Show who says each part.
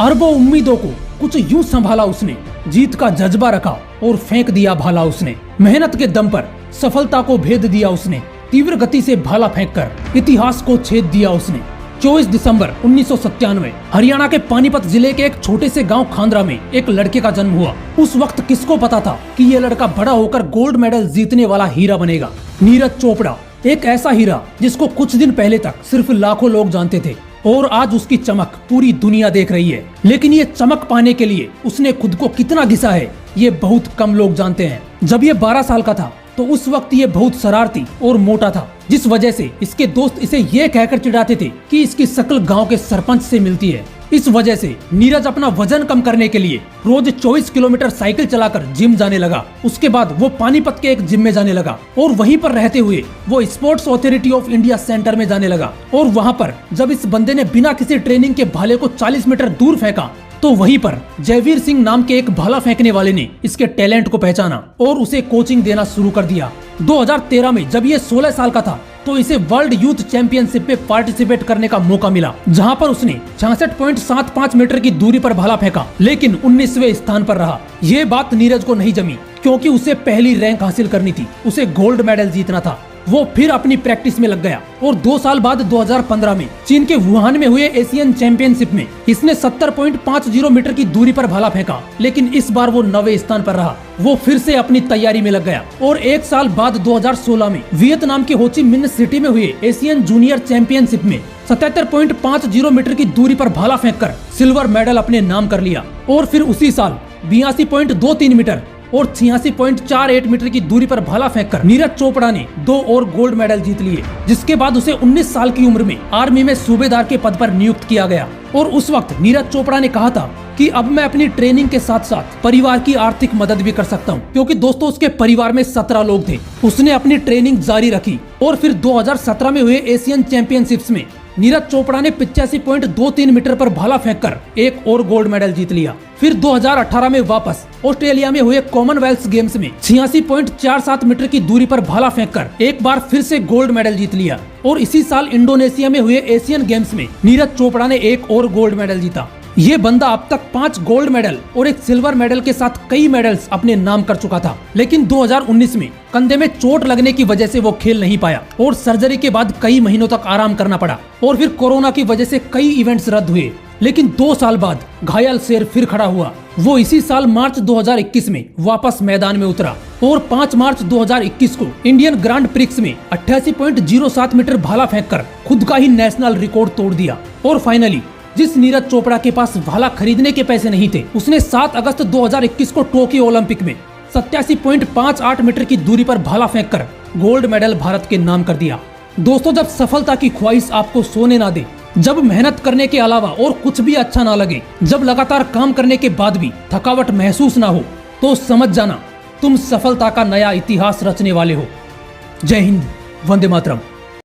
Speaker 1: अरबों उम्मीदों को कुछ यूं संभाला उसने, जीत का जज्बा रखा और फेंक दिया भाला उसने। मेहनत के दम पर सफलता को भेद दिया उसने, तीव्र गति से भाला फेंककर इतिहास को छेद दिया उसने। 24 दिसंबर 1997 हरियाणा के पानीपत जिले के एक छोटे से गांव खांदरा में एक लड़के का जन्म हुआ। उस वक्त किसको पता था कि ये लड़का बड़ा होकर गोल्ड मेडल जीतने वाला हीरा बनेगा। नीरज चोपड़ा, एक ऐसा हीरा जिसको कुछ दिन पहले तक सिर्फ लाखों लोग जानते थे और आज उसकी चमक पूरी दुनिया देख रही है। लेकिन ये चमक पाने के लिए उसने खुद को कितना घिसा है, ये बहुत कम लोग जानते हैं। जब ये 12 साल का था तो उस वक्त ये बहुत शरारती और मोटा था, जिस वजह से इसके दोस्त इसे ये कहकर चिढ़ाते थे कि इसकी शक्ल गांव के सरपंच से मिलती है। इस वजह से नीरज अपना वजन कम करने के लिए रोज 24 किलोमीटर साइकिल चलाकर जिम जाने लगा। उसके बाद वो पानीपत के एक जिम में जाने लगा और वहीं पर रहते हुए वो sports authority of India centre में जाने लगा। और वहाँ पर जब इस बंदे ने बिना किसी ट्रेनिंग के भाले को 40 मीटर दूर फेंका तो वहीं पर जयवीर सिंह नाम के एक भाला फेंकने वाले ने इसके टैलेंट को पहचाना और उसे कोचिंग देना शुरू कर दिया। 2013 में जब ये 16 साल का था तो इसे वर्ल्ड यूथ चैंपियनशिप में पार्टिसिपेट करने का मौका मिला, जहां पर उसने 66.75 मीटर की दूरी पर भाला फेंका, लेकिन 19वें स्थान पर रहा। ये बात नीरज को नहीं जमी क्योंकि उसे पहली रैंक हासिल करनी थी, उसे गोल्ड मेडल जीतना था। वो फिर अपनी प्रैक्टिस में लग गया और 2 साल बाद 2015 में चीन के वुहान में हुए एशियन चैंपियनशिप में इसने 70.50 मीटर की दूरी पर भाला फेंका, लेकिन इस बार वो 9वें स्थान पर रहा। वो फिर से अपनी तैयारी में लग गया और 1 साल बाद 2016 में वियतनाम के हो ची मिन्ह सिटी में हुए एशियन जूनियर चैंपियनशिप में 77.50 मीटर की दूरी पर भाला फेंककर सिल्वर मेडल अपने नाम कर लिया। और फिर उसी साल 82.23 मीटर और 86.48 मीटर की दूरी पर भाला फेंककर नीरज चोपड़ा ने 2 और गोल्ड मेडल जीत लिए, जिसके बाद उसे 19 साल की उम्र में आर्मी में सूबेदार के पद पर नियुक्त किया गया। और उस वक्त नीरज चोपड़ा ने कहा था कि अब मैं अपनी ट्रेनिंग के साथ साथ परिवार की आर्थिक मदद भी कर सकता हूं, क्योंकि दोस्तों उसके परिवार में 17 लोग थे। उसने अपनी ट्रेनिंग जारी रखी और फिर 2017 में हुए एशियन चैंपियनशिप्स में नीरज चोपड़ा ने 85.23 मीटर पर भाला फेंककर एक और गोल्ड मेडल जीत लिया। फिर 2018 में वापस ऑस्ट्रेलिया में हुए कॉमनवेल्थ गेम्स में 86.47 मीटर की दूरी पर भाला फेंककर एक बार फिर से गोल्ड मेडल जीत लिया। और इसी साल इंडोनेशिया में हुए एशियन गेम्स में नीरज चोपड़ा ने एक और गोल्ड मेडल जीता। ये बंदा अब तक 5 गोल्ड मेडल और एक सिल्वर मेडल के साथ कई मेडल्स अपने नाम कर चुका था, लेकिन 2019 में कंधे में चोट लगने की वजह से वो खेल नहीं पाया और सर्जरी के बाद कई महीनों तक आराम करना पड़ा और फिर कोरोना की वजह से कई इवेंट्स रद्द हुए। लेकिन 2 साल बाद घायल शेर फिर खड़ा हुआ। वो इसी साल मार्च 2021 में वापस मैदान में उतरा और 5 मार्च 2021 को इंडियन ग्रांड प्रिक्स में 88.07 मीटर भाला फेंककर खुद का ही नेशनल रिकॉर्ड तोड़ दिया। और फाइनली जिस नीरज चोपड़ा के पास भाला खरीदने के पैसे नहीं थे, उसने 7 अगस्त 2021 को टोक्यो ओलंपिक में 87.58 मीटर की दूरी पर भाला फेंककर गोल्ड मेडल भारत के नाम कर दिया। दोस्तों, जब सफलता की ख्वाहिश आपको सोने ना दे, जब मेहनत करने के अलावा और कुछ भी अच्छा ना लगे, जब लगातार काम करने के बाद भी थकावट महसूस ना हो, तो समझ जाना तुम सफलता का नया इतिहास रचने वाले हो। जय हिंद, वंदे मातरम।